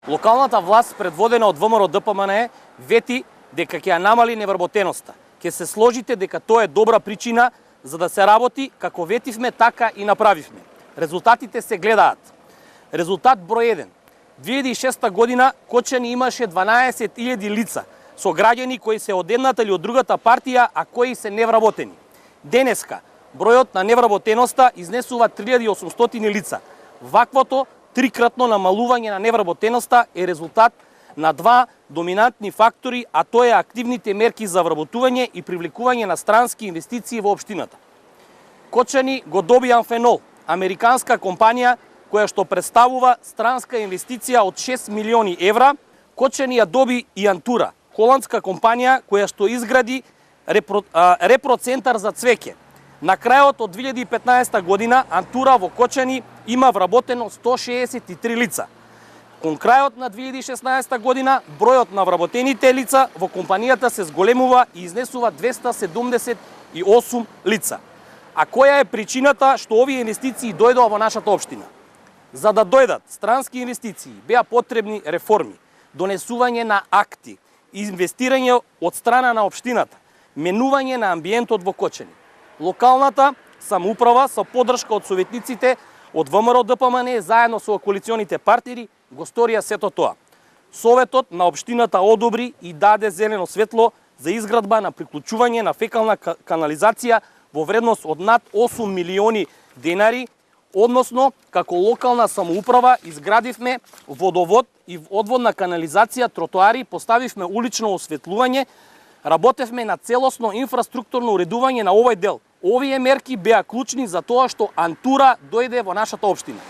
Локалната власт, предводена од ВМРО ДПМНЕ, вети дека ќе ја намали невработеноста. Ќе се сложите дека тоа е добра причина за да се работи, како ветивме, така и направивме. Резултатите се гледаат. Резултат број 1. 2006 година Кочани имаше 12.000 лица со граѓани кои се од едната или од другата партија, а кои се невработени. Денеска бројот на невработеноста изнесува 3800 лица. Ваквото трикратно намалување на невработеноста е резултат на два доминантни фактори, а тоа е активните мерки за вработување и привлекување на странски инвестиции во општината. Кочани го доби Амфенол, американска компанија која што представува странска инвестиција од 6 милиони евра. Кочани ја доби и Антура, холандска компанија која што изгради репроцентар за цвеќе. На крајот од 2015 година Антура во Кочани има вработено 163 лица. Кон крајот на 2016 година бројот на вработените лица во компанијата се зголемува и изнесува 278 лица. А која е причината што овие инвестиции дојдоа во нашата општина? За да дојдат странски инвестиции беа потребни реформи, донесување на акти, инвестирање од страна на општината, менување на амбиентот во Кочани. Локалната самоуправа со поддршка од советниците од ВМРО ДПМНЕ заедно со коалиционите партнери го сторија сето тоа. Советот на општината одобри и даде зелено светло за изградба на приклучување на фекална канализација во вредност од над 8 милиони денари, односно како локална самоуправа изградивме водовод и одводна канализација, тротоари, поставивме улично осветлување, работевме на целосно инфраструктурно уредување на овој дел. Овие мерки беа клучни за тоа што Антура дојде во нашата општина.